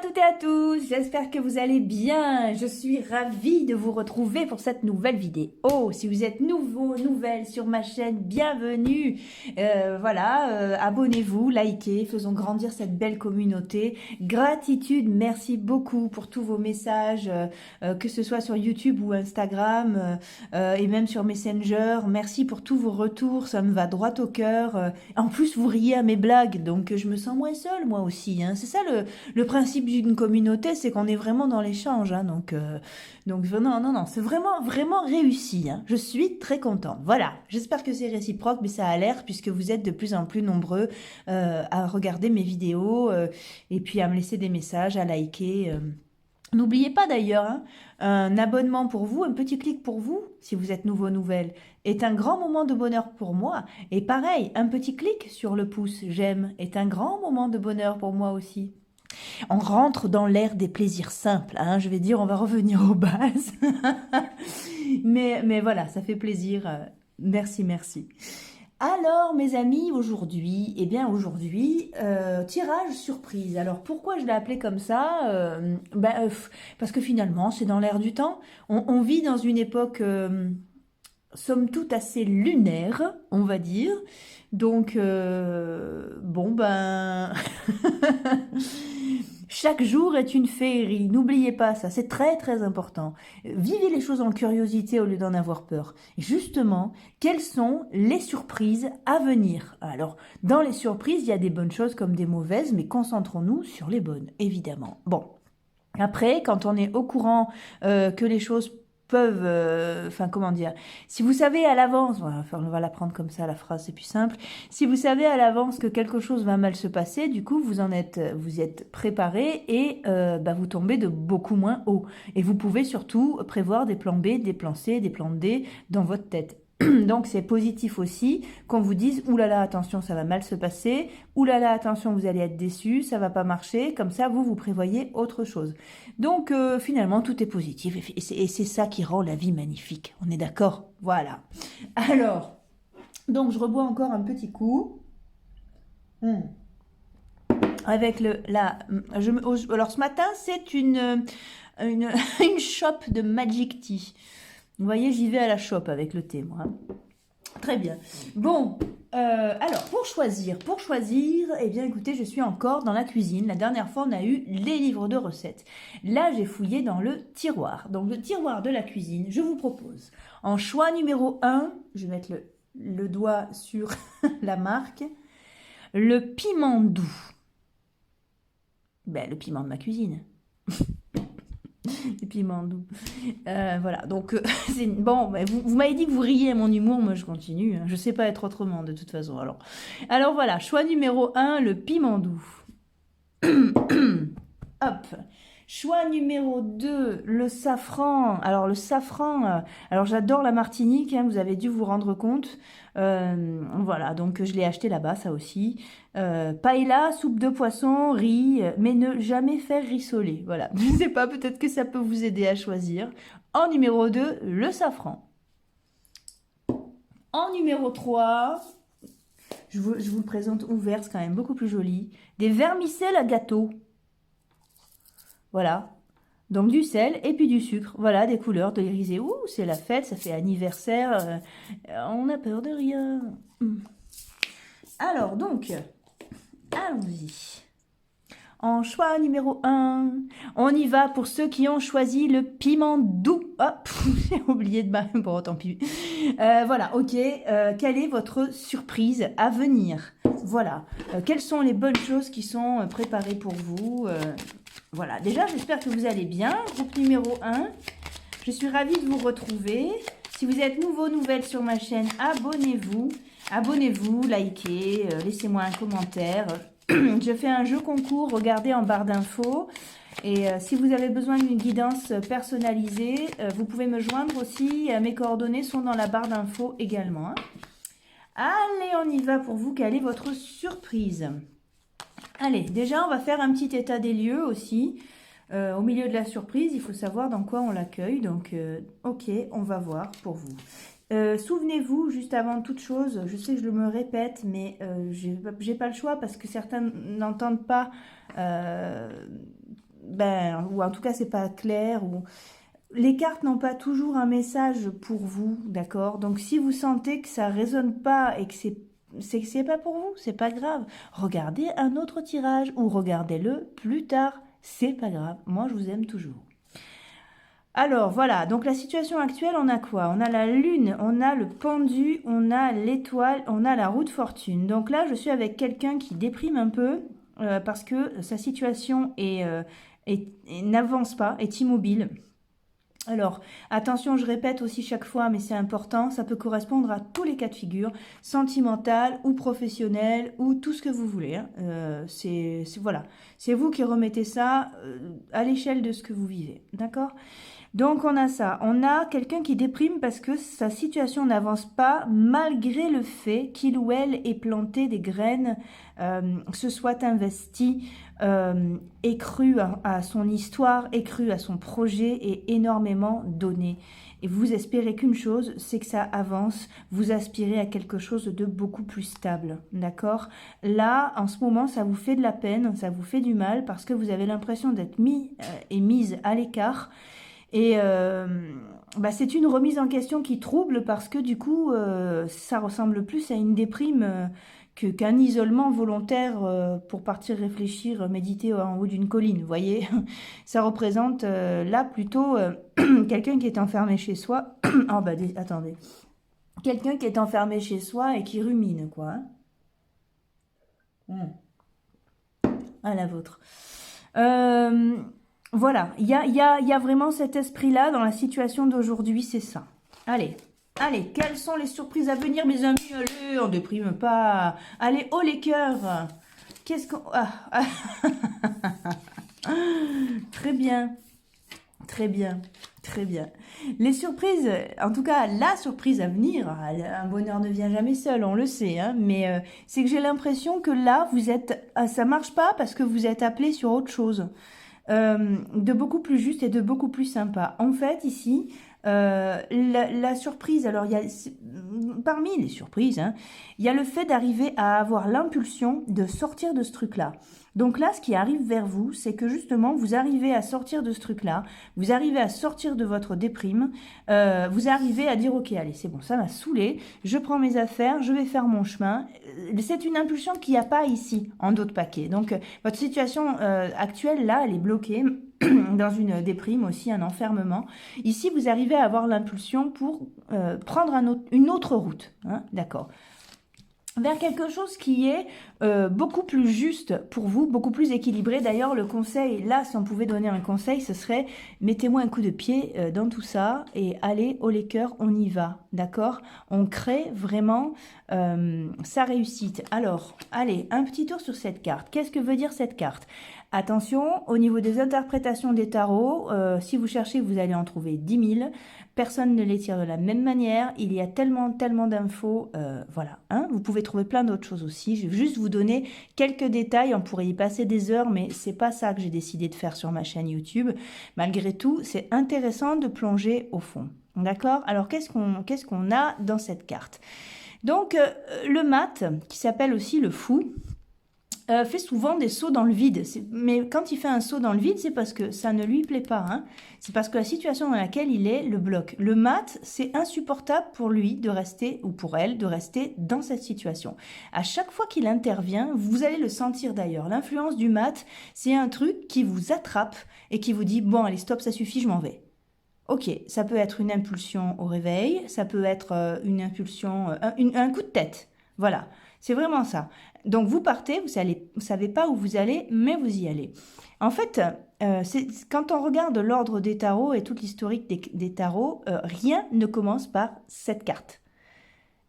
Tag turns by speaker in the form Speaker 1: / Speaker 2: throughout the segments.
Speaker 1: toutes et à tous, j'espère que vous allez bien. Je suis ravie de vous retrouver pour cette nouvelle vidéo. Si vous êtes nouvelle sur ma chaîne, bienvenue. Abonnez-vous, likez, faisons grandir cette belle communauté. Gratitude, merci beaucoup pour tous vos messages, que ce soit sur YouTube ou Instagram et même sur Messenger. Merci pour tous vos retours, ça me va droit au cœur. En plus, vous riez à mes blagues, donc je me sens moins seule moi aussi. Hein. C'est ça le principe d'une communauté, c'est qu'on est vraiment dans l'échange, hein, donc non, c'est vraiment réussi. Hein. Je suis très contente. Voilà, j'espère que c'est réciproque, mais ça a l'air puisque vous êtes de plus en plus nombreux à regarder mes vidéos et puis à me laisser des messages, à liker. N'oubliez pas d'ailleurs, hein, un abonnement pour vous, un petit clic pour vous, si vous êtes nouvelle, est un grand moment de bonheur pour moi. Et pareil, un petit clic sur le pouce j'aime est un grand moment de bonheur pour moi aussi. On rentre dans l'ère des plaisirs simples, hein, je vais dire, on va revenir aux bases. mais voilà, ça fait plaisir. Merci. Alors, mes amis, aujourd'hui, tirage surprise. Alors, pourquoi je l'ai appelé comme ça parce que finalement, c'est dans l'air du temps. On vit dans une époque, somme toute, assez lunaire, on va dire. Donc, chaque jour est une féerie, n'oubliez pas ça, c'est très important. Vivez les choses en curiosité au lieu d'en avoir peur. Et justement, quelles sont les surprises à venir? Alors, dans les surprises, il y a des bonnes choses comme des mauvaises, mais concentrons-nous sur les bonnes, évidemment. Bon, après, quand on est au courant que les choses peuvent, si vous savez à l'avance, on va la prendre comme ça, la phrase c'est plus simple, si vous savez à l'avance que quelque chose va mal se passer, du coup vous êtes préparé et vous tombez de beaucoup moins haut. Et vous pouvez surtout prévoir des plans B, des plans C, des plans D dans votre tête. Donc c'est positif aussi qu'on vous dise oulala attention ça va mal se passer, oulala attention vous allez être déçu, ça va pas marcher, comme ça vous prévoyez autre chose. Donc finalement tout est positif et c'est ça qui rend la vie magnifique, on est d'accord? Voilà. Alors, donc je rebois encore un petit coup. Avec alors ce matin c'est une shot de Magic Tea. Vous voyez, j'y vais à la shop avec le thé, moi. Très bien. Bon, alors, pour choisir, eh bien, écoutez, je suis encore dans la cuisine. La dernière fois, on a eu les livres de recettes. Là, j'ai fouillé dans le tiroir. Donc, le tiroir de la cuisine, je vous propose, en choix numéro 1, je vais mettre le doigt sur la marque, le piment doux. Le piment de ma cuisine. Les piments doux. Voilà, donc vous m'avez dit que vous riez à mon humour, moi je continue. Hein. Je sais pas être autrement de toute façon. Alors voilà, choix numéro 1, le piment doux. Hop. Choix numéro 2, le safran. Alors le safran, alors j'adore la Martinique, hein, vous avez dû vous rendre compte. Voilà, donc je l'ai acheté là-bas, ça aussi. Paella, soupe de poisson, riz, mais ne jamais faire rissoler. Voilà, je ne sais pas, peut-être que ça peut vous aider à choisir. En numéro 2, le safran. En numéro 3, je vous le présente ouvert, c'est quand même beaucoup plus joli. Des vermicelles à gâteau. Voilà, donc du sel et puis du sucre. Voilà, des couleurs, de l'irisé. Ouh, c'est la fête, ça fait anniversaire. On n'a peur de rien. Alors donc, allons-y. En choix numéro 1, on y va pour ceux qui ont choisi le piment doux. Hop, j'ai oublié de bon, tant pis. Voilà, ok. Quelle est votre surprise à venir? Voilà. Quelles sont les bonnes choses qui sont préparées pour vous? Voilà. Déjà, j'espère que vous allez bien. Groupe numéro 1. Je suis ravie de vous retrouver. Si vous êtes nouvelle sur ma chaîne, abonnez-vous. Abonnez-vous, likez, laissez-moi un commentaire. Je fais un jeu concours, regardez en barre d'infos. Et si vous avez besoin d'une guidance personnalisée, vous pouvez me joindre aussi. Mes coordonnées sont dans la barre d'infos également. Hein. Allez, on y va pour vous. Quelle est votre surprise? Allez, déjà, on va faire un petit état des lieux aussi. Au milieu de la surprise, il faut savoir dans quoi on l'accueille. Donc, ok, on va voir pour vous. Souvenez-vous, juste avant toute chose, je sais que je me répète, mais j'ai pas le choix parce que certains n'entendent pas ben, ou en tout cas c'est pas clair, ou les cartes n'ont pas toujours un message pour vous, d'accord? Donc si vous sentez que ça résonne pas et que c'est pas pour vous, c'est pas grave. Regardez un autre tirage ou regardez-le plus tard, c'est pas grave. Moi je vous aime toujours. Alors voilà, donc la situation actuelle, on a quoi? On a la lune, on a le pendu, on a l'étoile, on a la roue de fortune. Donc là, je suis avec quelqu'un qui déprime un peu parce que sa situation n'avance pas, est immobile. Alors, attention, je répète aussi chaque fois, mais c'est important, ça peut correspondre à tous les cas de figure, sentimental ou professionnel ou tout ce que vous voulez. Hein. Voilà, c'est vous qui remettez ça à l'échelle de ce que vous vivez, d'accord? Donc on a ça, on a quelqu'un qui déprime parce que sa situation n'avance pas malgré le fait qu'il ou elle ait planté des graines, se soit investi, ait cru à son histoire, ait cru à son projet et énormément donné. Et vous espérez qu'une chose, c'est que ça avance, vous aspirez à quelque chose de beaucoup plus stable, d'accord? Là, en ce moment, ça vous fait de la peine, ça vous fait du mal parce que vous avez l'impression d'être mis et mise à l'écart. Et bah, c'est une remise en question qui trouble parce que du coup, ça ressemble plus à une déprime qu'un isolement volontaire pour partir réfléchir, méditer en haut d'une colline, vous voyez? Ça représente là plutôt quelqu'un qui est enfermé chez soi. Oh bah attendez. Quelqu'un qui est enfermé chez soi et qui rumine, quoi. Hein. À la vôtre. Voilà, il y a vraiment cet esprit-là dans la situation d'aujourd'hui, c'est ça. Allez, quelles sont les surprises à venir, mes amis? Allez, on déprime pas. Allez, haut les cœurs. Qu'est-ce qu'on... Très bien, très bien, très bien. Les surprises, en tout cas, la surprise à venir, un bonheur ne vient jamais seul, on le sait, hein, mais c'est que j'ai l'impression que là, ça marche pas parce que vous êtes appelé sur autre chose. De beaucoup plus juste et de beaucoup plus sympa. En fait, ici, la surprise, alors parmi les surprises, hein, il y a le fait d'arriver à avoir l'impulsion de sortir de ce truc-là. Donc là, ce qui arrive vers vous, c'est que justement, vous arrivez à sortir de ce truc-là, vous arrivez à sortir de votre déprime, vous arrivez à dire, ok, allez, c'est bon, ça m'a saoulé, je prends mes affaires, je vais faire mon chemin. C'est une impulsion qu'il n'y a pas ici, en d'autres paquets. Donc, votre situation actuelle, là, elle est bloquée dans une déprime aussi, un enfermement. Ici, vous arrivez à avoir l'impulsion pour prendre une autre route, hein, d'accord, vers quelque chose qui est beaucoup plus juste pour vous, beaucoup plus équilibré. D'ailleurs, le conseil, là, si on pouvait donner un conseil, ce serait mettez-moi un coup de pied dans tout ça et allez, haut les cœurs, on y va, d'accord? On crée vraiment sa réussite. Alors, allez, un petit tour sur cette carte. Qu'est-ce que veut dire cette carte? Attention, au niveau des interprétations des tarots, si vous cherchez, vous allez en trouver 10 000. Personne ne les tire de la même manière. Il y a tellement d'infos. Voilà. Hein, vous pouvez trouver plein d'autres choses aussi. Je vais juste vous donner quelques détails. On pourrait y passer des heures, mais c'est pas ça que j'ai décidé de faire sur ma chaîne YouTube. Malgré tout, c'est intéressant de plonger au fond. D'accord? Alors, qu'est-ce qu'on a dans cette carte? Donc, le mat, qui s'appelle aussi le fou, fait souvent des sauts dans le vide. Mais quand il fait un saut dans le vide, c'est parce que ça ne lui plaît pas. Hein. C'est parce que la situation dans laquelle il est le bloque. Le mat, c'est insupportable pour lui de rester, ou pour elle, de rester dans cette situation. À chaque fois qu'il intervient, vous allez le sentir d'ailleurs. L'influence du mat, c'est un truc qui vous attrape et qui vous dit « Bon, allez, stop, ça suffit, je m'en vais ». Ok, ça peut être une impulsion au réveil, ça peut être une impulsion, un coup de tête. Voilà, c'est vraiment ça. Donc vous partez, vous savez pas où vous allez, mais vous y allez. En fait, quand on regarde l'ordre des tarots et toute l'historique des tarots, rien ne commence par cette carte.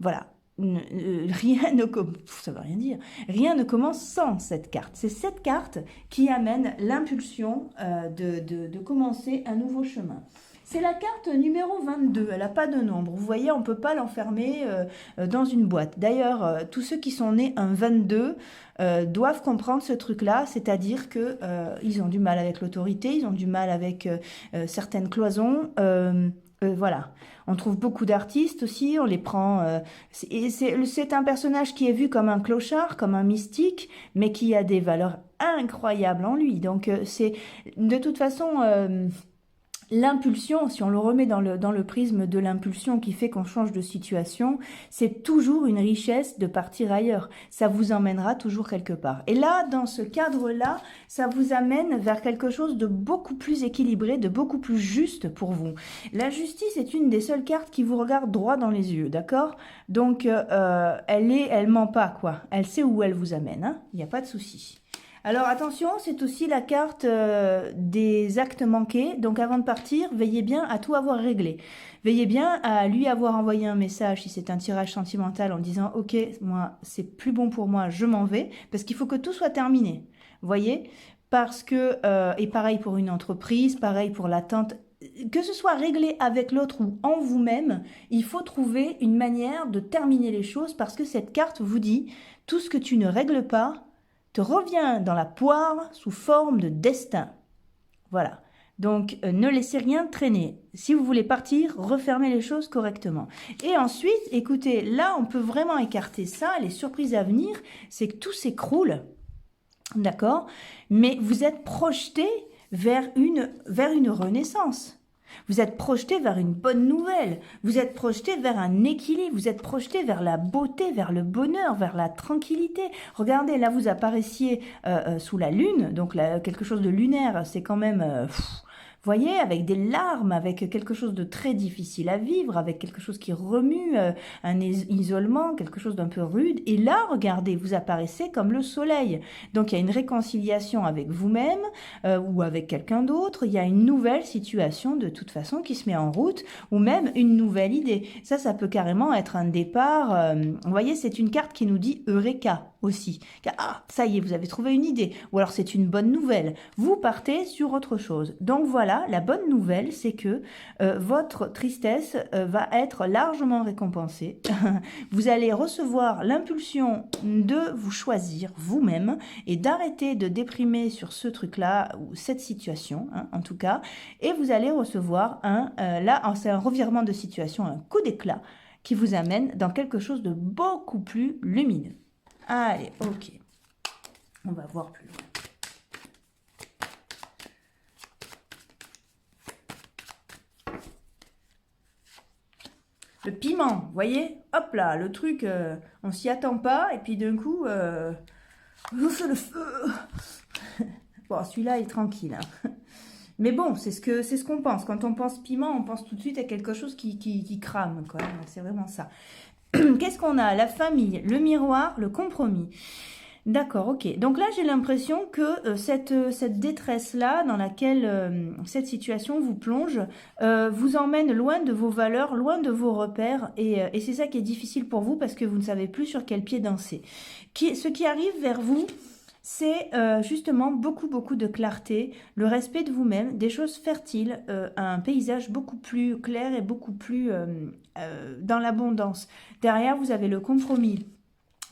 Speaker 1: Voilà. Rien ne ça veut rien dire. Rien ne commence sans cette carte. C'est cette carte qui amène l'impulsion de commencer un nouveau chemin. C'est la carte numéro 22, elle n'a pas de nombre. Vous voyez, on ne peut pas l'enfermer dans une boîte. D'ailleurs, tous ceux qui sont nés un 22 doivent comprendre ce truc-là, c'est-à-dire qu'ils ont du mal avec l'autorité, ils ont du mal avec certaines cloisons. Voilà. On trouve beaucoup d'artistes aussi, on les prend... c'est un personnage qui est vu comme un clochard, comme un mystique, mais qui a des valeurs incroyables en lui. Donc c'est de toute façon... l'impulsion, si on le remet dans le prisme de l'impulsion qui fait qu'on change de situation, c'est toujours une richesse de partir ailleurs. Ça vous emmènera toujours quelque part. Et là, dans ce cadre-là, ça vous amène vers quelque chose de beaucoup plus équilibré, de beaucoup plus juste pour vous. La justice est une des seules cartes qui vous regarde droit dans les yeux, d'accord? Donc, elle ment pas, quoi. Elle sait où elle vous amène, hein. Il n'y a pas de souci. Alors attention, c'est aussi la carte des actes manqués. Donc avant de partir, veillez bien à tout avoir réglé. Veillez bien à lui avoir envoyé un message si c'est un tirage sentimental en disant ok, moi c'est plus bon pour moi, je m'en vais. Parce qu'il faut que tout soit terminé. Voyez? Parce que, et pareil pour une entreprise, pareil pour l'attente. Que ce soit réglé avec l'autre ou en vous-même, il faut trouver une manière de terminer les choses parce que cette carte vous dit tout ce que tu ne règles pas te revient dans la poire sous forme de destin. Voilà. Donc, ne laissez rien traîner. Si vous voulez partir, refermez les choses correctement. Et ensuite, écoutez, là, on peut vraiment écarter ça. Les surprises à venir, c'est que tout s'écroule. D'accord? Mais vous êtes projeté vers une renaissance. Vous êtes projeté vers une bonne nouvelle, vous êtes projeté vers un équilibre, vous êtes projeté vers la beauté, vers le bonheur, vers la tranquillité. Regardez, là vous apparaissiez sous la lune, donc là, quelque chose de lunaire, c'est quand même... voyez, avec des larmes, avec quelque chose de très difficile à vivre, avec quelque chose qui remue, un isolement, quelque chose d'un peu rude. Et là, regardez, vous apparaissez comme le soleil. Donc, il y a une réconciliation avec vous-même ou avec quelqu'un d'autre. Il y a une nouvelle situation, de toute façon, qui se met en route ou même une nouvelle idée. Ça peut carrément être un départ. Vous voyez, c'est une carte qui nous dit Eureka aussi. Ah, ça y est, vous avez trouvé une idée. Ou alors, c'est une bonne nouvelle. Vous partez sur autre chose. Donc, voilà. La bonne nouvelle, c'est que votre tristesse va être largement récompensée. Vous allez recevoir l'impulsion de vous choisir vous-même et d'arrêter de déprimer sur ce truc-là ou cette situation, hein, en tout cas. Et vous allez recevoir c'est un revirement de situation, un coup d'éclat qui vous amène dans quelque chose de beaucoup plus lumineux. Allez, ok. On va voir plus loin. Le piment, vous voyez? Hop là, le truc, on s'y attend pas, et puis d'un coup, c'est le feu. Bon, celui-là est tranquille, hein. Mais bon, c'est ce qu'on pense. Quand on pense piment, on pense tout de suite à quelque chose qui crame, quoi. C'est vraiment ça. Qu'est-ce qu'on a? La famille, le miroir, le compromis. D'accord, ok. Donc là, j'ai l'impression que cette détresse-là, dans laquelle cette situation vous plonge, vous emmène loin de vos valeurs, loin de vos repères, et c'est ça qui est difficile pour vous parce que vous ne savez plus sur quel pied danser. Ce qui arrive vers vous, c'est justement beaucoup de clarté, le respect de vous-même, des choses fertiles, un paysage beaucoup plus clair et beaucoup plus dans l'abondance. Derrière, vous avez le compromis.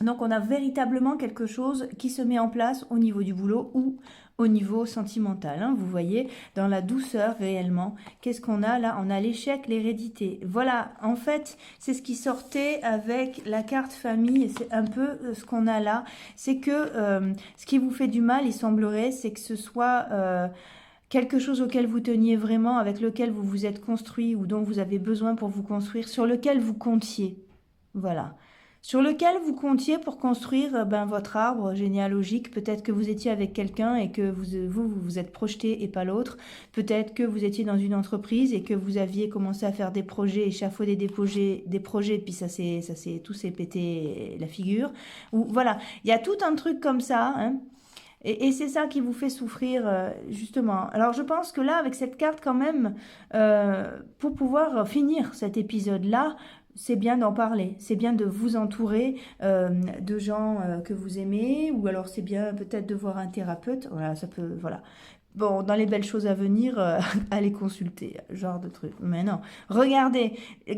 Speaker 1: Donc, on a véritablement quelque chose qui se met en place au niveau du boulot ou au niveau sentimental. Hein, vous voyez, dans la douceur réellement, qu'est-ce qu'on a là? On a l'échec, l'hérédité. Voilà, en fait, c'est ce qui sortait avec la carte famille. C'est un peu ce qu'on a là. C'est que ce qui vous fait du mal, il semblerait, c'est que ce soit... quelque chose auquel vous teniez vraiment, avec lequel vous vous êtes construit ou dont vous avez besoin pour vous construire, sur lequel vous comptiez. Voilà. Sur lequel vous comptiez pour construire votre arbre généalogique. Peut-être que vous étiez avec quelqu'un et que vous êtes projeté et pas l'autre. Peut-être que vous étiez dans une entreprise et que vous aviez commencé à faire des projets, échafauder des projets, puis tout s'est pété la figure. Ou voilà, il y a tout un truc comme ça, hein. Et c'est ça qui vous fait souffrir, justement. Alors, je pense que là, avec cette carte, quand même, pour pouvoir finir cet épisode-là, c'est bien d'en parler. C'est bien de vous entourer de gens que vous aimez, ou alors c'est bien peut-être de voir un thérapeute. Voilà, ça peut... Voilà. Bon, dans les belles choses à venir, allez consulter, genre de truc. Mais non, regardez,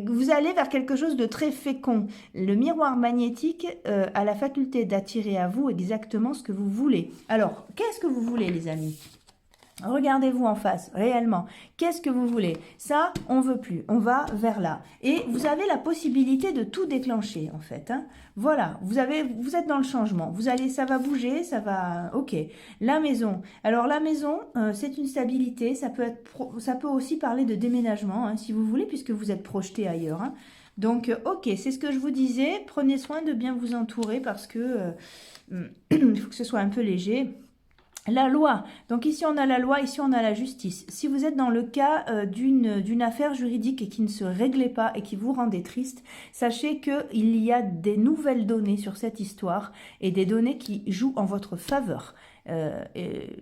Speaker 1: vous allez vers quelque chose de très fécond. Le miroir magnétique a la faculté d'attirer à vous exactement ce que vous voulez. Alors, qu'est-ce que vous voulez, les amis? Regardez-vous en face, réellement. Qu'est-ce que vous voulez? Ça, on veut plus. On va vers là. Et vous avez la possibilité de tout déclencher, en fait. Hein. Voilà, vous êtes dans le changement. Vous allez, ça va bouger, ça va... Ok. La maison. Alors, la maison, c'est une stabilité. Ça peut aussi parler de déménagement, hein, si vous voulez, puisque vous êtes projeté ailleurs. Hein. Donc, ok, c'est ce que je vous disais. Prenez soin de bien vous entourer parce que il faut que ce soit un peu léger. La loi. Donc ici, on a la loi, ici, on a la justice. Si vous êtes dans le cas d'une affaire juridique et qui ne se réglait pas et qui vous rendait triste, sachez qu'il y a des nouvelles données sur cette histoire et des données qui jouent en votre faveur.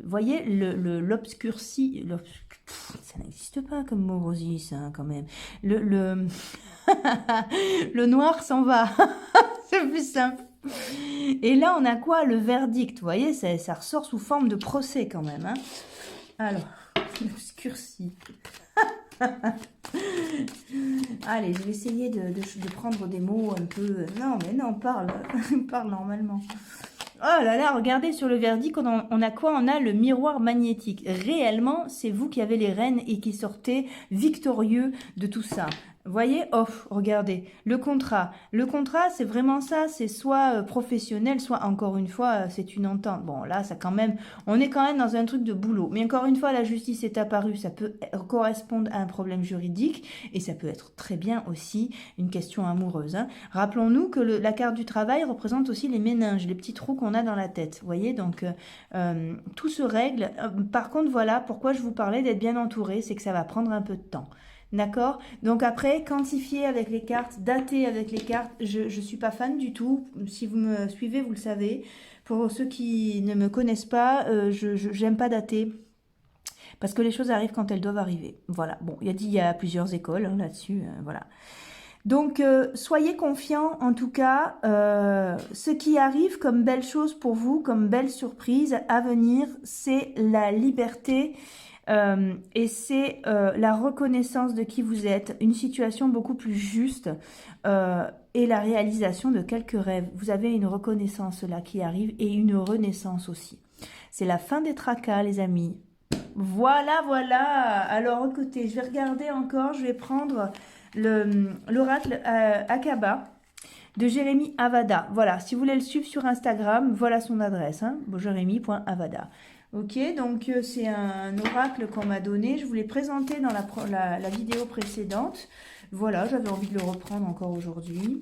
Speaker 1: Voyez, l'obscurci... Ça n'existe pas comme mot, Rosie, ça, quand même. Le noir s'en va. C'est plus simple. Et là, on a quoi? Le verdict. Vous voyez, ça ressort sous forme de procès quand même. Hein. Alors, l'obscurci. Allez, je vais essayer de prendre des mots un peu... Non, mais non, parle normalement. Oh là là, regardez sur le verdict, on a quoi? On a le miroir magnétique. Réellement, c'est vous qui avez les rênes et qui sortez victorieux de tout ça. Voyez, off, regardez, le contrat. Le contrat, c'est vraiment ça, c'est soit professionnel, soit encore une fois, c'est une entente. Bon, là, ça quand même, on est quand même dans un truc de boulot. Mais encore une fois, la justice est apparue, ça peut correspondre à un problème juridique et ça peut être très bien aussi une question amoureuse. Hein. Rappelons-nous que la carte du travail représente aussi les méninges, les petits trous qu'on a dans la tête. Vous voyez, donc tout se règle. Par contre, voilà, pourquoi je vous parlais d'être bien entouré, c'est que ça va prendre un peu de temps. D'accord? Donc après, quantifier avec les cartes, dater avec les cartes, je ne suis pas fan du tout. Si vous me suivez, vous le savez. Pour ceux qui ne me connaissent pas, je n'aime pas dater. Parce que les choses arrivent quand elles doivent arriver. Voilà. Bon, il y a plusieurs écoles hein, là-dessus. Voilà. Donc, soyez confiants, en tout cas, ce qui arrive comme belle chose pour vous, comme belle surprise à venir, c'est la liberté et c'est la reconnaissance de qui vous êtes, une situation beaucoup plus juste et la réalisation de quelques rêves. Vous avez une reconnaissance là qui arrive et une renaissance aussi. C'est la fin des tracas, les amis. Voilà, voilà. Alors, écoutez, je vais regarder encore, je vais prendre l'oracle Akaba de Jérémy Avada. Voilà, si vous voulez le suivre sur Instagram, voilà son adresse, hein, jérémy.avada. Ok, donc c'est un oracle qu'on m'a donné. Je vous l'ai présenté dans la vidéo précédente. Voilà, j'avais envie de le reprendre encore aujourd'hui.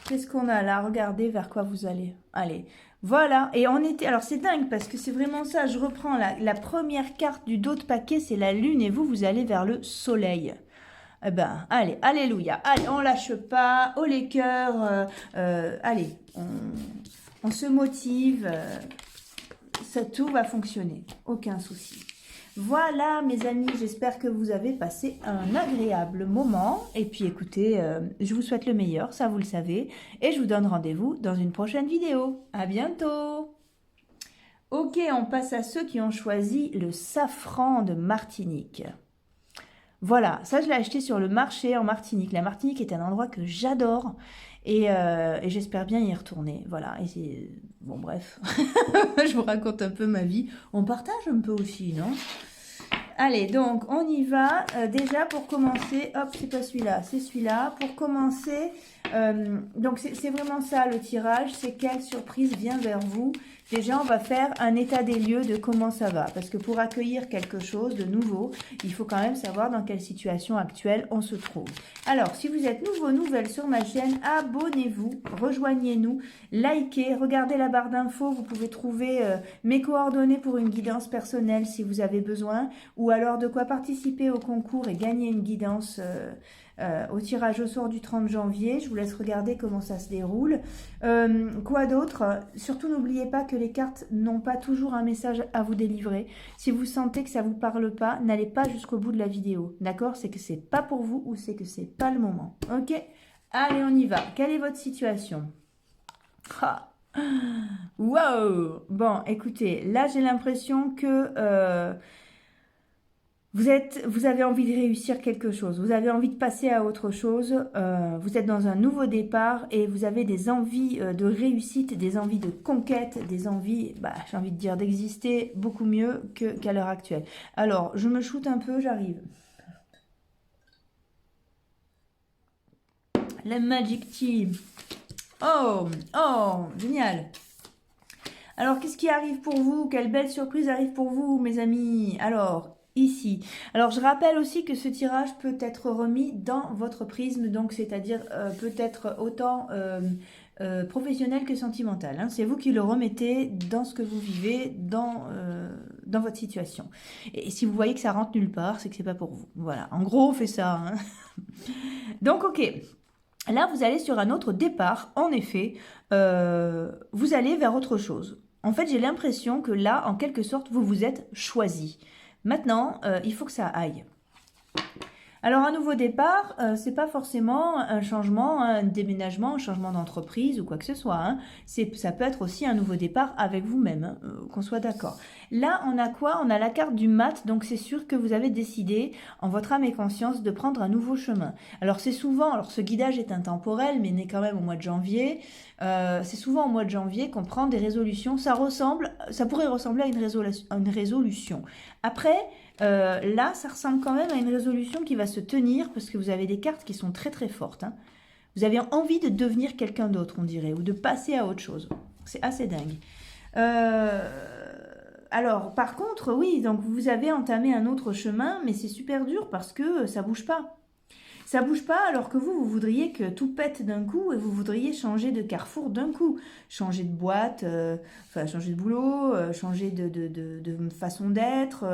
Speaker 1: Qu'est-ce qu'on a là? Regardez vers quoi vous allez. Allez, voilà. Et on était... Alors, c'est dingue parce que c'est vraiment ça. Je reprends la première carte du dos de paquet, c'est la lune. Et vous allez vers le soleil. Eh ben, allez, alléluia. Allez, on lâche pas. Oh les cœurs. Allez, on se motive. Ça, tout va fonctionner. Aucun souci. Voilà mes amis, j'espère que vous avez passé un agréable moment. Et puis écoutez, je vous souhaite le meilleur, ça vous le savez. Et je vous donne rendez-vous dans une prochaine vidéo. À bientôt! Ok, on passe à ceux qui ont choisi le safran de Martinique. Voilà, ça je l'ai acheté sur le marché en Martinique. La Martinique est un endroit que j'adore. Et j'espère bien y retourner. Voilà, et c'est... Bon, bref. Je vous raconte un peu ma vie. On partage un peu aussi, non? Allez, donc, on y va. Déjà, pour commencer... Hop, c'est pas celui-là, c'est celui-là. Pour commencer... donc, c'est vraiment ça, le tirage. C'est quelle surprise vient vers vous. Déjà, on va faire un état des lieux de comment ça va. Parce que pour accueillir quelque chose de nouveau, il faut quand même savoir dans quelle situation actuelle on se trouve. Alors, si vous êtes nouveau, nouvelle sur ma chaîne, abonnez-vous, rejoignez-nous, likez, regardez la barre d'infos. Vous pouvez trouver mes coordonnées pour une guidance personnelle si vous avez besoin. Ou alors de quoi participer au concours et gagner une guidance au tirage au sort du 30 janvier. Je vous laisse regarder comment ça se déroule. Quoi d'autre? Surtout, n'oubliez pas que les cartes n'ont pas toujours un message à vous délivrer. Si vous sentez que ça ne vous parle pas, n'allez pas jusqu'au bout de la vidéo. D'accord? C'est que c'est pas pour vous ou c'est que c'est pas le moment. Ok? Allez, on y va. Quelle est votre situation? Ah. Wow! Bon, écoutez, là j'ai l'impression que... Vous avez envie de réussir quelque chose, vous avez envie de passer à autre chose, vous êtes dans un nouveau départ et vous avez des envies de réussite, des envies de conquête, des envies, j'ai envie de dire, d'exister beaucoup mieux qu'à l'heure actuelle. Alors, je me shoote un peu, j'arrive. La Magic Tea. Oh, oh, génial. Alors, qu'est-ce qui arrive pour vous? Quelle belle surprise arrive pour vous, mes amis? Alors, ici. Alors, je rappelle aussi que ce tirage peut être remis dans votre prisme, donc c'est-à-dire peut être autant professionnel que sentimental. Hein. C'est vous qui le remettez dans ce que vous vivez, dans votre situation. Et si vous voyez que ça rentre nulle part, c'est que c'est pas pour vous. Voilà, en gros, on fait ça. Hein. Donc, ok. Là, vous allez sur un autre départ. En effet, vous allez vers autre chose. En fait, j'ai l'impression que là, en quelque sorte, vous vous êtes choisi. Maintenant, il faut que ça aille. Alors, un nouveau départ, c'est pas forcément un changement, un déménagement, un changement d'entreprise ou quoi que ce soit. Hein. Ça peut être aussi un nouveau départ avec vous-même, hein, qu'on soit d'accord. Là, on a quoi? On a la carte du mat, donc c'est sûr que vous avez décidé, en votre âme et conscience, de prendre un nouveau chemin. Alors, c'est souvent, alors ce guidage est intemporel, mais né quand même au mois de janvier. C'est souvent au mois de janvier qu'on prend des résolutions. Ça pourrait ressembler à une résolution. Après, là, ça ressemble quand même à une résolution qui va se tenir parce que vous avez des cartes qui sont très très fortes. Hein. Vous avez envie de devenir quelqu'un d'autre, on dirait, ou de passer à autre chose. C'est assez dingue. Alors, par contre, oui, donc vous avez entamé un autre chemin, mais c'est super dur parce que ça bouge pas. Ça bouge pas alors que vous voudriez que tout pète d'un coup et vous voudriez changer de carrefour d'un coup. Changer de boîte, changer de boulot, changer de façon d'être,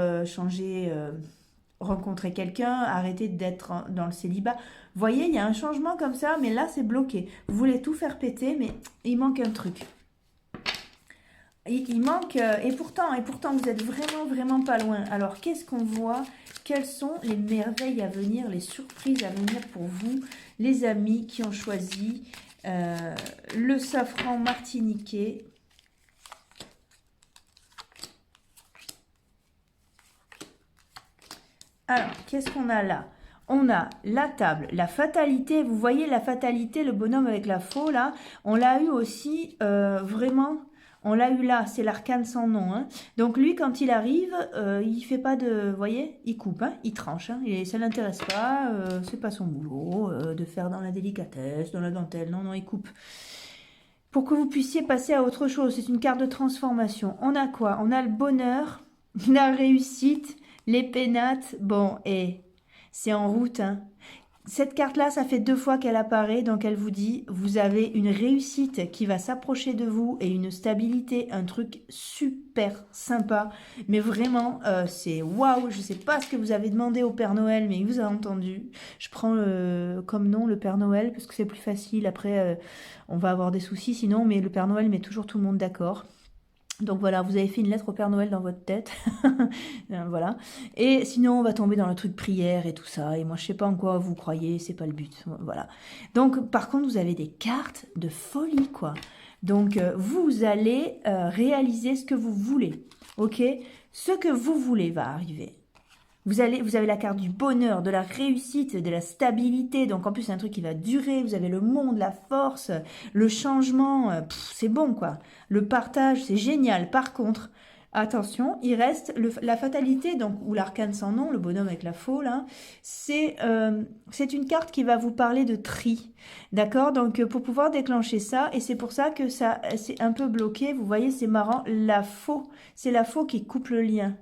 Speaker 1: rencontrer quelqu'un, arrêter d'être dans le célibat. Vous voyez, il y a un changement comme ça, mais là, c'est bloqué. Vous voulez tout faire péter, mais il manque un truc. Il manque, et pourtant, vous êtes vraiment, vraiment pas loin. Alors, qu'est-ce qu'on voit? Quelles sont les merveilles à venir, les surprises à venir pour vous, les amis qui ont choisi le safran martiniquais? Alors, qu'est-ce qu'on a là? On a la table, la fatalité. Vous voyez la fatalité, le bonhomme avec la faux, là. On l'a eu aussi, vraiment... On l'a eu là, c'est l'arcane sans nom. Hein. Donc lui, quand il arrive, il fait pas de... Vous voyez, il coupe, hein, il tranche. Hein, et ça ne l'intéresse pas, c'est pas son boulot de faire dans la délicatesse, dans la dentelle. Non, non, il coupe. Pour que vous puissiez passer à autre chose. C'est une carte de transformation. On a quoi? On a le bonheur, la réussite, les pénates. Bon, et c'est en route, hein. Cette carte-là, ça fait 2 fois qu'elle apparaît, donc elle vous dit, vous avez une réussite qui va s'approcher de vous et une stabilité, un truc super sympa. Mais vraiment, c'est waouh, je ne sais pas ce que vous avez demandé au Père Noël, mais il vous a entendu. Je prends comme nom le Père Noël parce que c'est plus facile. Après, on va avoir des soucis sinon, mais le Père Noël met toujours tout le monde d'accord. Donc voilà, vous avez fait une lettre au Père Noël dans votre tête. Voilà. Et sinon, on va tomber dans le truc prière et tout ça. Et moi, je sais pas en quoi vous croyez, c'est pas le but. Voilà. Donc, par contre, vous avez des cartes de folie, quoi. Donc, vous allez réaliser ce que vous voulez. Ok? Ce que vous voulez va arriver. Vous avez la carte du bonheur, de la réussite, de la stabilité. Donc, en plus, c'est un truc qui va durer. Vous avez le monde, la force, le changement. C'est bon, quoi. Le partage, c'est génial. Par contre, attention, il reste la fatalité, donc, ou l'arcane sans nom, le bonhomme avec la faux, là. C'est une carte qui va vous parler de tri. D'accord? Donc, pour pouvoir déclencher ça, et c'est pour ça que ça c'est un peu bloqué. Vous voyez, c'est marrant. La faux, c'est la faux qui coupe le lien.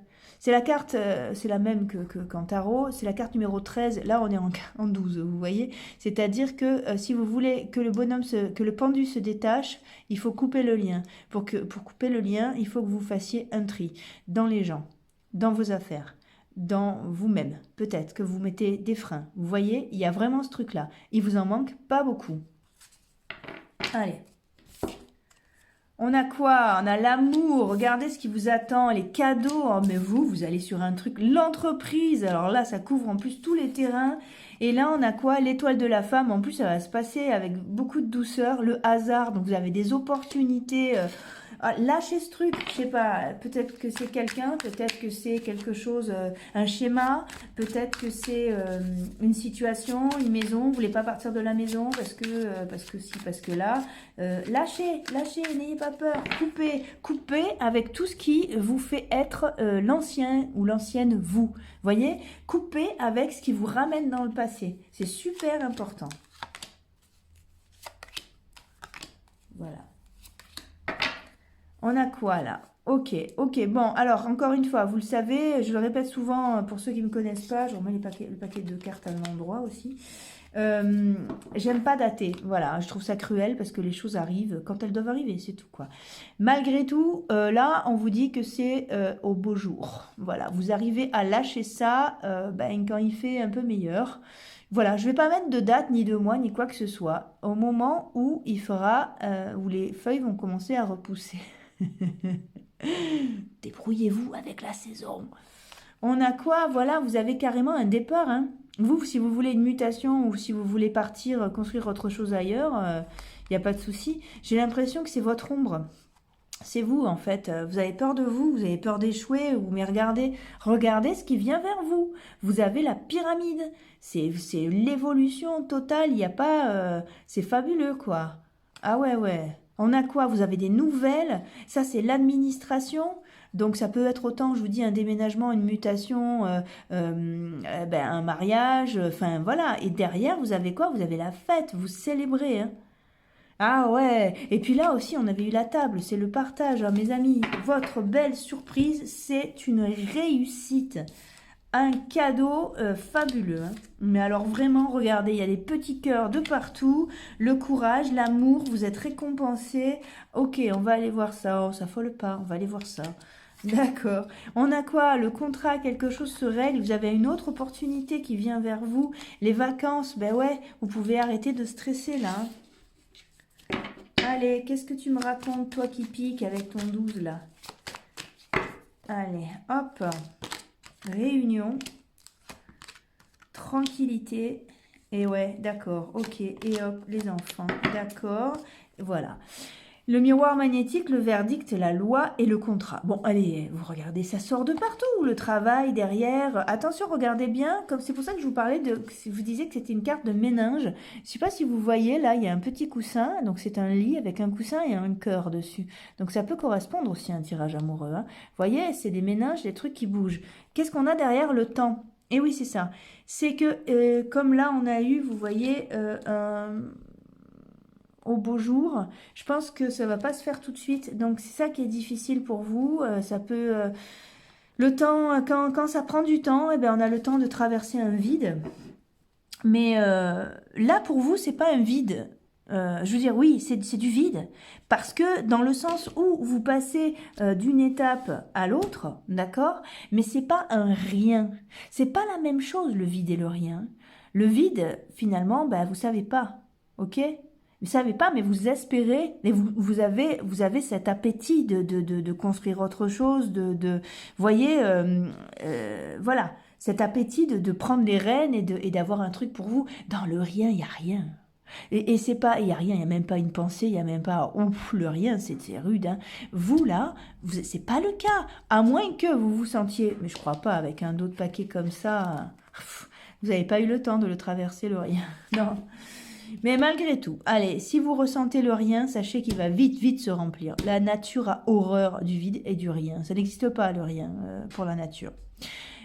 Speaker 1: C'est la carte, c'est la même qu'en tarot, c'est la carte numéro 13, là on est en 12, vous voyez. C'est-à-dire que si vous voulez que que le pendu se détache, il faut couper le lien. Pour couper le lien, il faut que vous fassiez un tri dans les gens, dans vos affaires, dans vous-même. Peut-être que vous mettez des freins. Vous voyez, il y a vraiment ce truc-là. Il vous en manque pas beaucoup. Allez. On a quoi? On a l'amour. Regardez ce qui vous attend, les cadeaux. Oh, mais vous allez sur un truc, l'entreprise. Alors là, ça couvre en plus tous les terrains. Et là, on a quoi? L'étoile de la femme. En plus, ça va se passer avec beaucoup de douceur. Le hasard. Donc, vous avez des opportunités lâchez ce truc, je sais pas, peut-être que c'est quelqu'un, peut-être que c'est quelque chose, un schéma, peut-être que c'est une situation, une maison, vous voulez pas partir de la maison parce que si, parce que là, lâchez, n'ayez pas peur, coupez avec tout ce qui vous fait être l'ancien ou l'ancienne vous, voyez, coupez avec ce qui vous ramène dans le passé, c'est super important. Voilà. On a quoi là? Ok, bon, alors encore une fois, vous le savez, je le répète souvent pour ceux qui ne me connaissent pas, je remets le paquet de cartes à l'endroit aussi. J'aime pas dater, voilà, je trouve ça cruel parce que les choses arrivent quand elles doivent arriver, c'est tout quoi. Malgré tout, là, on vous dit que c'est au beau jour. Voilà, vous arrivez à lâcher ça quand il fait un peu meilleur. Voilà, je ne vais pas mettre de date, ni de mois, ni quoi que ce soit, au moment où il fera, où les feuilles vont commencer à repousser. Débrouillez-vous avec la saison. On a quoi? Voilà, vous avez carrément un départ. Hein. Vous, si vous voulez une mutation ou si vous voulez partir, construire autre chose ailleurs, il n'y a pas de souci. J'ai l'impression que c'est votre ombre. C'est vous, en fait. Vous avez peur de vous, vous avez peur d'échouer, mais regardez ce qui vient vers vous. Vous avez la pyramide. C'est l'évolution totale. Il n'y a pas... c'est fabuleux, quoi. Ah ouais. On a quoi? Vous avez des nouvelles. Ça, c'est l'administration. Donc, ça peut être autant, je vous dis, un déménagement, une mutation, un mariage. Enfin, voilà. Et derrière, vous avez quoi? Vous avez la fête. Vous célébrez, hein. Ah ouais, et puis là aussi on avait eu la table, c'est le partage, hein, mes amis. Votre belle surprise, c'est une réussite, un cadeau fabuleux. Hein. Mais alors vraiment, regardez, il y a des petits cœurs de partout, le courage, l'amour, vous êtes récompensés. Ok, on va aller voir ça, oh, ça folle pas, on va aller voir ça. D'accord. On a quoi? Le contrat, quelque chose se règle, vous avez une autre opportunité qui vient vers vous. Les vacances, ben ouais, vous pouvez arrêter de stresser là. Hein. Allez, qu'est-ce que tu me racontes, toi qui pique avec ton 12 là? Allez, hop. Réunion. Tranquillité. Et ouais, d'accord, ok. Et hop, les enfants, d'accord. Voilà. Le miroir magnétique, le verdict, la loi et le contrat. Bon, allez, vous regardez, ça sort de partout. Le travail derrière. Attention, regardez bien. Comme c'est pour ça que je vous parlais de. Je vous disais que c'était une carte de méninge. Je ne sais pas si vous voyez, là, il y a un petit coussin. Donc, c'est un lit avec un coussin et un cœur dessus. Donc, ça peut correspondre aussi à un tirage amoureux. Hein. Vous voyez, c'est des méninges, des trucs qui bougent. Qu'est-ce qu'on a derrière? Le temps. Et oui, c'est ça. C'est que, comme là, on a eu, vous voyez, au beau jour, je pense que ça va pas se faire tout de suite, donc c'est ça qui est difficile pour vous, ça peut, le temps, quand ça prend du temps, eh ben, on a le temps de traverser un vide, mais là pour vous c'est pas un vide, je veux dire oui c'est du vide, parce que dans le sens où vous passez d'une étape à l'autre, d'accord, mais c'est pas un rien, c'est pas la même chose le vide et le rien, le vide finalement, ben, vous savez pas, ok? Vous savez pas, mais vous espérez, et vous avez cet appétit de construire autre chose, voyez, voilà, cet appétit de prendre les rênes et d'avoir un truc pour vous. Dans le rien, il n'y a rien. Et c'est pas, il n'y a rien, il n'y a même pas une pensée, il n'y a même pas, ouf, le rien, c'est rude. Hein. Vous, là, c'est pas le cas. À moins que vous vous sentiez, mais je crois pas, avec un autre paquet comme ça, vous n'avez pas eu le temps de le traverser, le rien. Non. Mais malgré tout, allez, si vous ressentez le rien, sachez qu'il va vite se remplir. La nature a horreur du vide et du rien. Ça n'existe pas, le rien, pour la nature.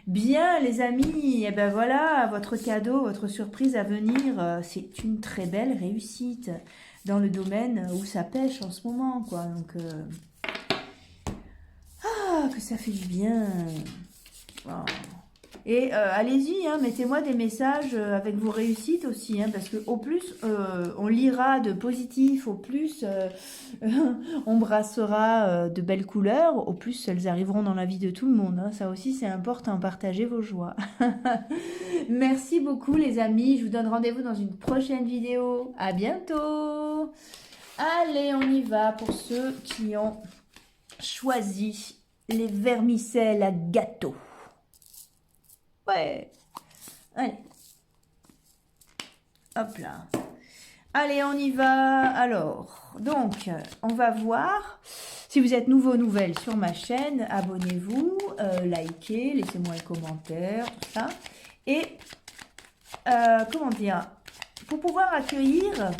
Speaker 1: Bien, les amis, et ben voilà, votre cadeau, votre surprise à venir, c'est une très belle réussite dans le domaine où ça pêche en ce moment, quoi. Donc, que ça fait du bien. Oh. Et allez-y, hein, mettez-moi des messages avec vos réussites aussi, hein, parce que au plus on lira de positif, au plus on brassera de belles couleurs, au plus elles arriveront dans la vie de tout le monde. Hein. Ça aussi c'est important, partagez vos joies. Merci beaucoup les amis, je vous donne rendez-vous dans une prochaine vidéo. À bientôt. Allez, on y va pour ceux qui ont choisi les vermicelles à gâteau. Ouais. Allez. Hop là. Allez, on y va. Alors, donc, on va voir Si vous êtes nouveau, nouvelle sur ma chaîne, abonnez-vous, likez, laissez-moi un commentaire, tout ça. Et, comment dire, pour pouvoir accueillir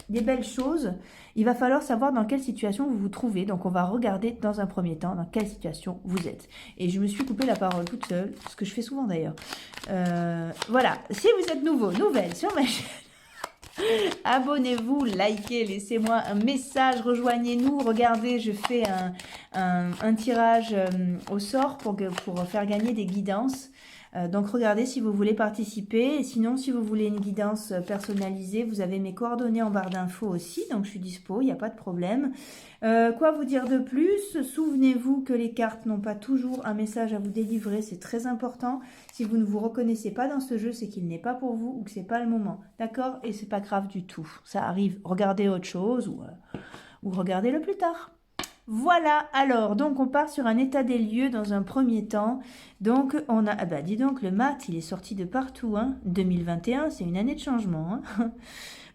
Speaker 1: des belles choses, il va falloir savoir dans quelle situation vous vous trouvez. Donc, on va regarder dans un premier temps dans quelle situation vous êtes. Et je me suis coupé la parole toute seule, ce que je fais souvent d'ailleurs. Voilà, si vous êtes nouveau, nouvelle sur ma chaîne, abonnez-vous, likez, laissez-moi un message, rejoignez-nous. Regardez, je fais un tirage au sort pour faire gagner des guidances. Donc regardez si vous voulez participer. Et sinon, si vous voulez une guidance personnalisée, vous avez mes coordonnées en barre d'infos aussi. Donc je suis dispo, il n'y a pas de problème. Quoi vous dire de plus? Souvenez-vous que les cartes n'ont pas toujours un message à vous délivrer. C'est très important. Si vous ne vous reconnaissez pas dans ce jeu, c'est qu'il n'est pas pour vous ou que c'est pas le moment. D'accord? Et c'est pas grave du tout. Ça arrive. Regardez autre chose ou regardez-le plus tard. Voilà, alors, donc on part sur un état des lieux dans un premier temps. Donc, on a, ah bah dis donc, le mat, il est sorti de partout, hein. 2021, c'est une année de changement, hein.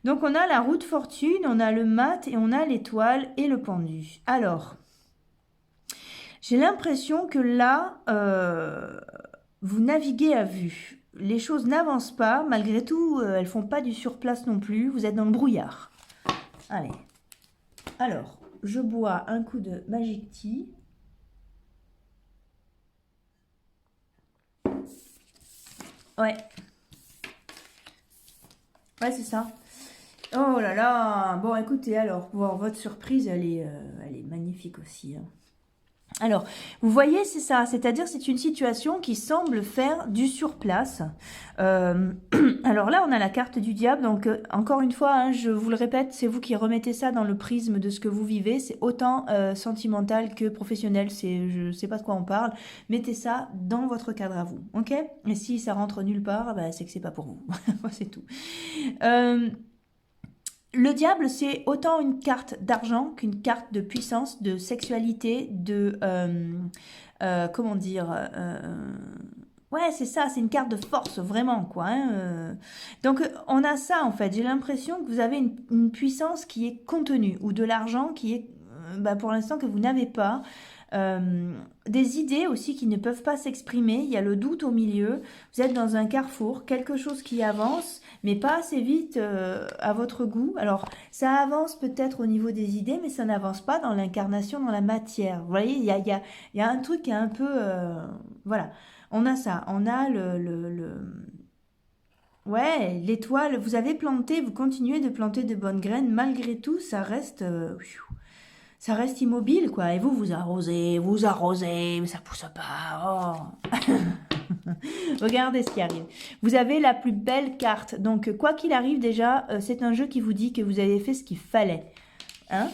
Speaker 1: Donc, on a la roue de fortune, on a le mat et on a l'étoile et le pendu. Alors, j'ai l'impression que là, vous naviguez à vue. Les choses n'avancent pas, malgré tout, elles font pas du surplace non plus. Vous êtes dans le brouillard. Allez, alors... Je bois un coup de Magic Tea. Ouais. Ouais, c'est ça. Oh là là. Bon, écoutez, alors, bon, votre surprise, elle est magnifique aussi, hein. Alors, vous voyez, c'est ça, c'est-à-dire c'est une situation qui semble faire du surplace. Alors là, on a la carte du diable, donc encore une fois, hein, je vous le répète, c'est vous qui remettez ça dans le prisme de ce que vous vivez, c'est autant sentimental que professionnel, je sais pas de quoi on parle, mettez ça dans votre cadre à vous, ok? Et si ça rentre nulle part, bah, c'est que c'est pas pour vous, c'est tout. Le diable, c'est autant une carte d'argent qu'une carte de puissance, de sexualité, de... comment dire ouais, c'est ça, c'est une carte de force, vraiment, quoi, hein. Donc, on a ça, en fait. J'ai l'impression que vous avez une puissance qui est contenue, ou de l'argent qui est, bah, pour l'instant, que vous n'avez pas. Des idées aussi qui ne peuvent pas s'exprimer, il y a le doute au milieu, vous êtes dans un carrefour, quelque chose qui avance, mais pas assez vite à votre goût. Alors, ça avance peut-être au niveau des idées, mais ça n'avance pas dans l'incarnation, dans la matière. Vous voyez, il y a un truc qui est un peu... voilà, on a ça, on a ouais, l'étoile, vous avez planté, vous continuez de planter de bonnes graines, malgré tout, ça reste... ça reste immobile, quoi. Et vous arrosez, mais ça pousse pas. Oh. Regardez ce qui arrive. Vous avez la plus belle carte. Donc, quoi qu'il arrive, déjà, c'est un jeu qui vous dit que vous avez fait ce qu'il fallait. Hein?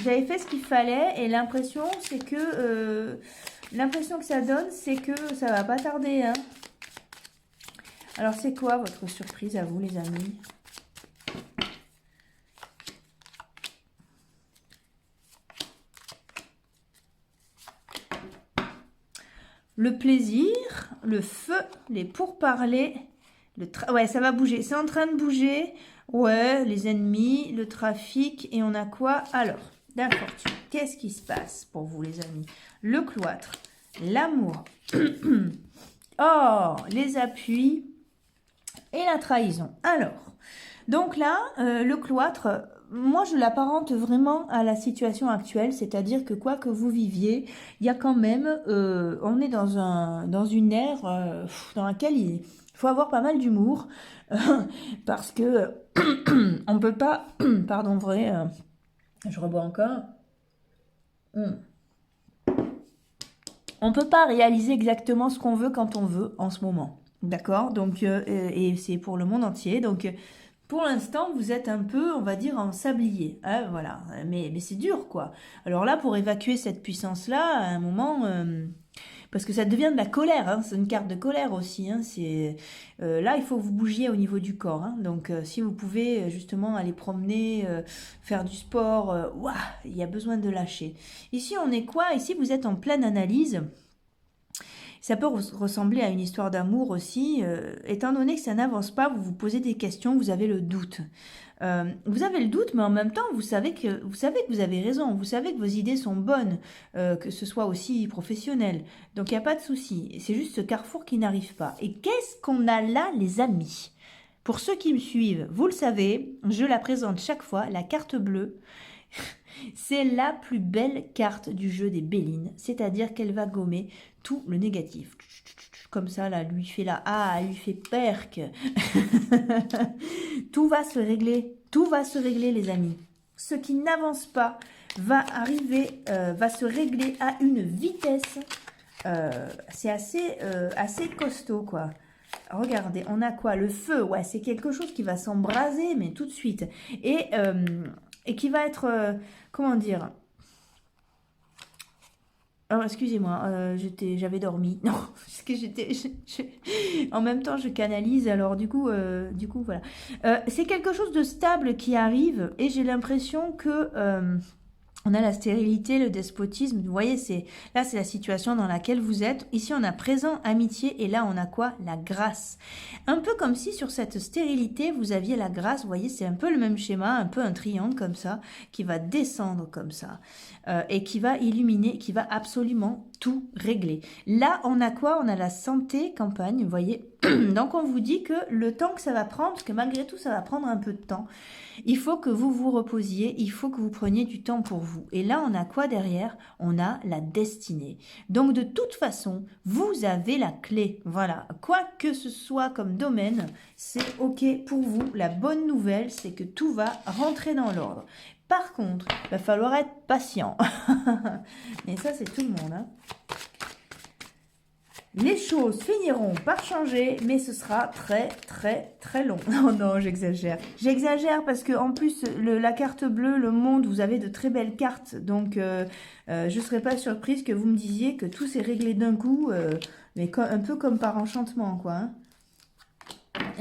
Speaker 1: Vous avez fait ce qu'il fallait et l'impression, c'est que... l'impression que ça donne, c'est que ça va pas tarder, hein. Alors, c'est quoi votre surprise à vous, les amis? Le plaisir, le feu, les pourparlers, ouais, ça va bouger, c'est en train de bouger. Ouais, les ennemis, le trafic, et on a quoi? Alors, d'infortune, qu'est-ce qui se passe pour vous, les amis? Le cloître, l'amour, oh, les appuis et la trahison. Alors, donc là, le cloître... Moi, je l'apparente vraiment à la situation actuelle, c'est-à-dire que quoi que vous viviez, il y a quand même, on est dans une ère dans laquelle il faut avoir pas mal d'humour, parce que on peut pas, pardon, vrai, je rebois encore, on peut pas réaliser exactement ce qu'on veut quand on veut en ce moment, d'accord? Donc, et c'est pour le monde entier, donc... Pour l'instant, vous êtes un peu, on va dire, en sablier, hein, voilà. Mais c'est dur, quoi. Alors là, pour évacuer cette puissance-là, à un moment, parce que ça devient de la colère, hein, c'est une carte de colère aussi, hein, là, il faut que vous bougiez au niveau du corps, hein. Donc, si vous pouvez justement aller promener, faire du sport, ouah, il y a besoin de lâcher. Ici, on est quoi? Ici, vous êtes en pleine analyse. Ça peut ressembler à une histoire d'amour aussi. Étant donné que ça n'avance pas, vous vous posez des questions, vous avez le doute. Vous avez le doute, mais en même temps, vous savez que vous avez raison, vous savez que vos idées sont bonnes, que ce soit aussi professionnel. Donc, il n'y a pas de souci. C'est juste ce carrefour qui n'arrive pas. Et qu'est-ce qu'on a là, les amis? Pour ceux qui me suivent, vous le savez, je la présente chaque fois, la carte bleue. C'est la plus belle carte du jeu des Bélines, c'est-à-dire qu'elle va gommer tout le négatif. Comme ça, là, lui fait la A, lui fait perque. Tout va se régler, les amis. Ce qui n'avance pas va arriver, va se régler à une vitesse. C'est assez costaud, quoi. Regardez, on a quoi? Le feu, ouais, c'est quelque chose qui va s'embraser, mais tout de suite. Et qui va être, comment dire? Alors, excusez-moi, j'avais dormi. Non, parce que en même temps, je canalise, alors du coup, voilà. C'est quelque chose de stable qui arrive, et j'ai l'impression que... on a la stérilité, le despotisme. Vous voyez, là, c'est la situation dans laquelle vous êtes. Ici, on a présent, amitié, et là, on a quoi? La grâce. Un peu comme si sur cette stérilité, vous aviez la grâce. Vous voyez, c'est un peu le même schéma, un peu un triangle comme ça, qui va descendre comme ça, et qui va illuminer, qui va absolument tout régler. Là, on a quoi? On a la santé, campagne, vous voyez. Donc, on vous dit que le temps que ça va prendre, parce que malgré tout, ça va prendre un peu de temps, il faut que vous vous reposiez, il faut que vous preniez du temps pour vous. Et là, on a quoi derrière? On a la destinée. Donc, de toute façon, vous avez la clé. Voilà. Quoi que ce soit comme domaine, c'est OK pour vous. La bonne nouvelle, c'est que tout va rentrer dans l'ordre. Par contre, il va falloir être patient. Mais ça, c'est tout le monde, hein. Les choses finiront par changer, mais ce sera très, très, très long. Non, non, j'exagère. J'exagère parce que en plus, la carte bleue, le monde, vous avez de très belles cartes. Donc, je ne serais pas surprise que vous me disiez que tout s'est réglé d'un coup, mais un peu comme par enchantement, quoi. Hein.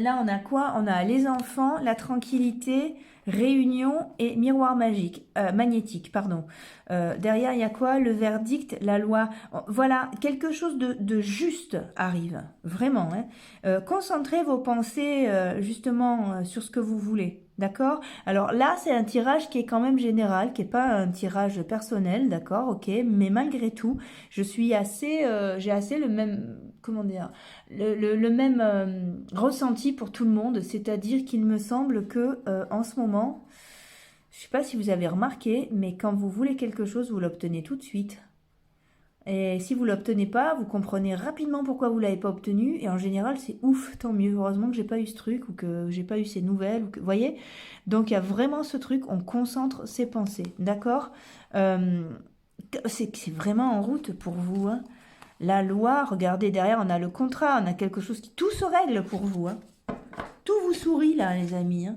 Speaker 1: Là, on a quoi? On a les enfants, la tranquillité, réunion et miroir magique, magnétique, pardon. Derrière, il y a quoi? Le verdict, la loi. Voilà, quelque chose de juste arrive, vraiment. Hein. Concentrez vos pensées justement sur ce que vous voulez. D'accord? Alors là, c'est un tirage qui est quand même général, qui n'est pas un tirage personnel, d'accord? Ok, mais malgré tout, j'ai assez le même, comment dire, le même ressenti pour tout le monde, c'est-à-dire qu'il me semble que en ce moment, je ne sais pas si vous avez remarqué, mais quand vous voulez quelque chose, vous l'obtenez tout de suite. Et si vous ne l'obtenez pas, vous comprenez rapidement pourquoi vous ne l'avez pas obtenu. Et en général, c'est ouf, tant mieux. Heureusement que j'ai pas eu ce truc ou que j'ai pas eu ces nouvelles. Vous voyez? Donc, il y a vraiment ce truc, on concentre ses pensées. D'accord? C'est vraiment en route pour vous. Hein. La loi, regardez, derrière, on a le contrat. On a quelque chose qui... Tout se règle pour vous. Hein. Tout vous sourit, là, les amis. Hein.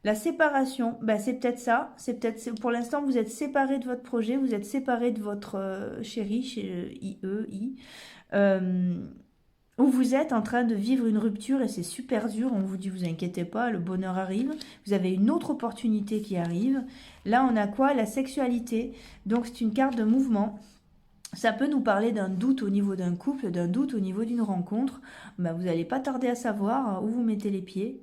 Speaker 1: La séparation, ben c'est peut-être ça. C'est peut-être pour l'instant, vous êtes séparés de votre projet, vous êtes séparés de votre chéri, chez IE, où vous êtes en train de vivre une rupture et c'est super dur. On vous dit, vous inquiétez pas, le bonheur arrive. Vous avez une autre opportunité qui arrive. Là, on a quoi? La sexualité. Donc, c'est une carte de mouvement. Ça peut nous parler d'un doute au niveau d'un couple, d'un doute au niveau d'une rencontre. Ben, vous n'allez pas tarder à savoir où vous mettez les pieds.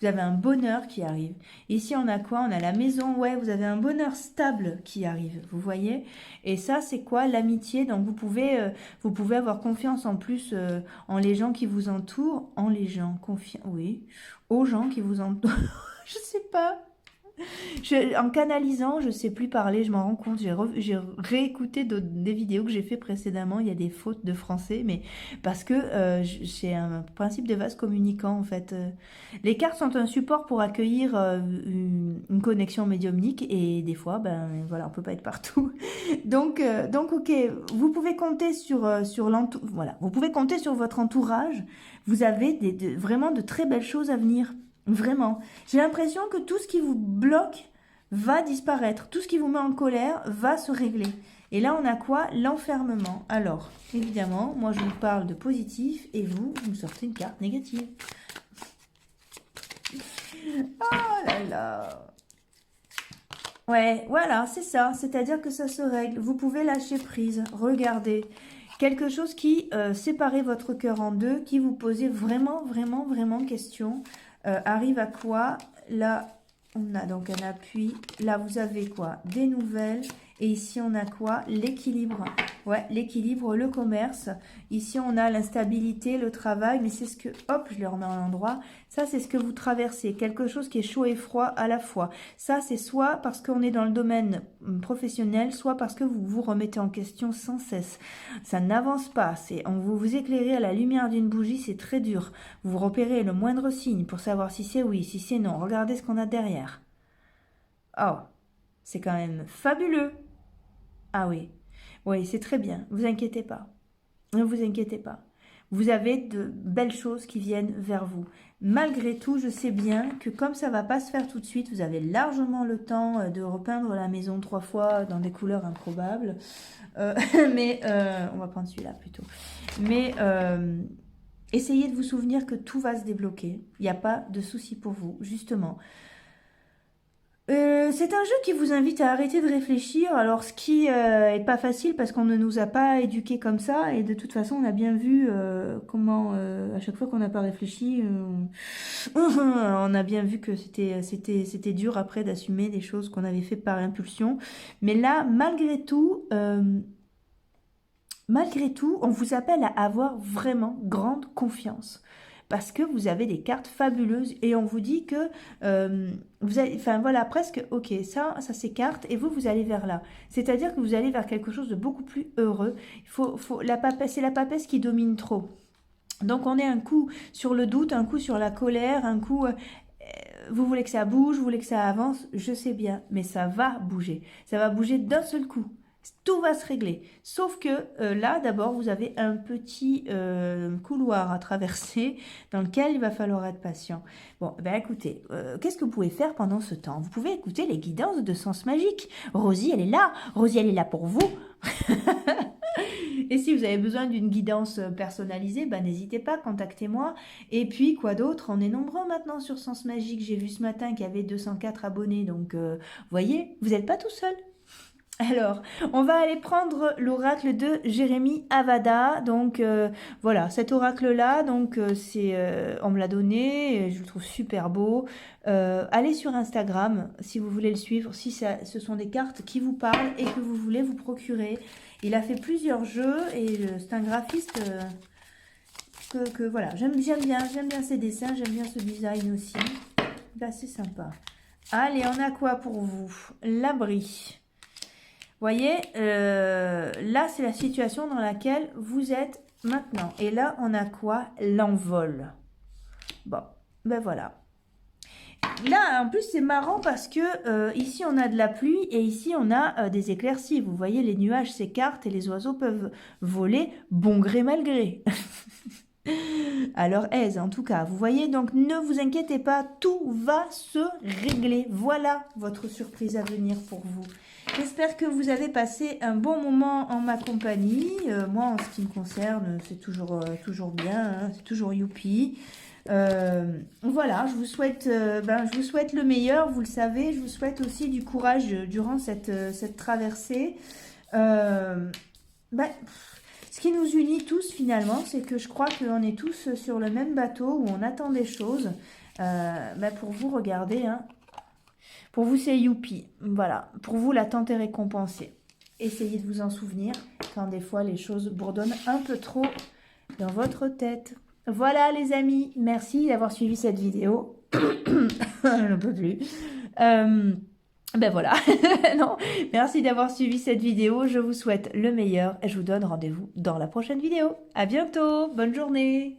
Speaker 1: Vous avez un bonheur qui arrive. Ici, on a quoi? On a la maison. Ouais, vous avez un bonheur stable qui arrive. Vous voyez? Et ça, c'est quoi? L'amitié. Donc, vous pouvez avoir confiance en plus en les gens qui vous entourent. En les gens. Oui. Aux gens qui vous entourent. Je sais pas. En canalisant, je ne sais plus parler, je m'en rends compte. J'ai réécouté des vidéos que j'ai fait précédemment. Il y a des fautes de français, mais parce que c'est un principe de vase communicant en fait. Les cartes sont un support pour accueillir une connexion médiumnique et des fois, ben voilà, on peut pas être partout. Donc ok, vous pouvez compter sur voilà, vous pouvez compter sur votre entourage. Vous avez vraiment de très belles choses à venir. Vraiment. J'ai l'impression que tout ce qui vous bloque va disparaître. Tout ce qui vous met en colère va se régler. Et là, on a quoi? L'enfermement. Alors, évidemment, moi, je vous parle de positif et vous me sortez une carte négative. Oh là là. Ouais, voilà, c'est ça. C'est-à-dire que ça se règle. Vous pouvez lâcher prise. Regardez. Quelque chose qui séparait votre cœur en deux, qui vous posait vraiment, vraiment, vraiment question. Arrive à quoi? Là, on a donc un appui. Là, vous avez quoi? Des nouvelles. Et ici, on a quoi? L'équilibre. Ouais, l'équilibre, le commerce. Ici, on a l'instabilité, le travail. Mais c'est ce que... Hop, je le remets en endroit. Ça, c'est ce que vous traversez. Quelque chose qui est chaud et froid à la fois. Ça, c'est soit parce qu'on est dans le domaine professionnel, soit parce que vous vous remettez en question sans cesse. Ça n'avance pas. Vous vous éclairez à la lumière d'une bougie, c'est très dur. Vous repérez le moindre signe pour savoir si c'est oui, si c'est non. Regardez ce qu'on a derrière. Oh, c'est quand même fabuleux. Ah oui, oui, c'est très bien. Vous inquiétez pas. Ne vous inquiétez pas. Vous avez de belles choses qui viennent vers vous. Malgré tout, je sais bien que comme ça va pas se faire tout de suite, vous avez largement le temps de repeindre la maison 3 fois dans des couleurs improbables. Mais on va prendre celui-là plutôt. Mais essayez de vous souvenir que tout va se débloquer. Il n'y a pas de souci pour vous, justement. C'est un jeu qui vous invite à arrêter de réfléchir, alors ce qui est pas facile parce qu'on ne nous a pas éduqués comme ça et de toute façon on a bien vu comment à chaque fois qu'on n'a pas réfléchi, on a bien vu que c'était dur après d'assumer des choses qu'on avait fait par impulsion. Mais là, malgré tout, on vous appelle à avoir vraiment grande confiance. Parce que vous avez des cartes fabuleuses et on vous dit que vous avez, enfin voilà, presque, ok, ça s'écarte et vous allez vers là. C'est-à-dire que vous allez vers quelque chose de beaucoup plus heureux. C'est la papesse qui domine trop. Donc on est un coup sur le doute, un coup sur la colère, un coup... vous voulez que ça bouge, vous voulez que ça avance, je sais bien, mais ça va bouger. Ça va bouger d'un seul coup. Tout va se régler. Sauf que là, d'abord, vous avez un petit couloir à traverser dans lequel il va falloir être patient. Bon, ben écoutez, qu'est-ce que vous pouvez faire pendant ce temps? Vous pouvez écouter les guidances de Sens Magique. Rosie, elle est là. Rosie, elle est là pour vous. Et si vous avez besoin d'une guidance personnalisée, ben n'hésitez pas, contactez-moi. Et puis, quoi d'autre? On est nombreux maintenant sur Sens Magique. J'ai vu ce matin qu'il y avait 204 abonnés. Donc, vous voyez, vous n'êtes pas tout seul. Alors, on va aller prendre l'oracle de Jérémy Avada. Donc, voilà, cet oracle-là, donc on me l'a donné, je le trouve super beau. Allez sur Instagram si vous voulez le suivre, si ce sont des cartes qui vous parlent et que vous voulez vous procurer. Il a fait plusieurs jeux et c'est un graphiste que voilà, j'aime bien ses dessins, j'aime bien ce design aussi. Ben, c'est sympa. Allez, on a quoi pour vous? L'abri. Voyez, là, c'est la situation dans laquelle vous êtes maintenant. Et là, on a quoi? L'envol. Bon, ben voilà. Là, en plus, c'est marrant parce que ici, on a de la pluie et ici, on a des éclaircies. Vous voyez, les nuages s'écartent et les oiseaux peuvent voler bon gré mal gré. À leur aise, en tout cas. Vous voyez, donc ne vous inquiétez pas, tout va se régler. Voilà votre surprise à venir pour vous. J'espère que vous avez passé un bon moment en ma compagnie. Moi, en ce qui me concerne, c'est toujours bien, hein, c'est toujours youpi. Voilà, je vous souhaite le meilleur, vous le savez. Je vous souhaite aussi du courage durant cette traversée. Ce qui nous unit tous finalement, c'est que je crois qu'on est tous sur le même bateau où on attend des choses. Pour vous, regardez, hein. Pour vous, c'est youpi. Voilà. Pour vous, l'attente est récompensée. Essayez de vous en souvenir quand des fois les choses bourdonnent un peu trop dans votre tête. Voilà les amis. Merci d'avoir suivi cette vidéo. Je ne peux plus. Ben voilà. Non. Merci d'avoir suivi cette vidéo. Je vous souhaite le meilleur et je vous donne rendez-vous dans la prochaine vidéo. À bientôt. Bonne journée.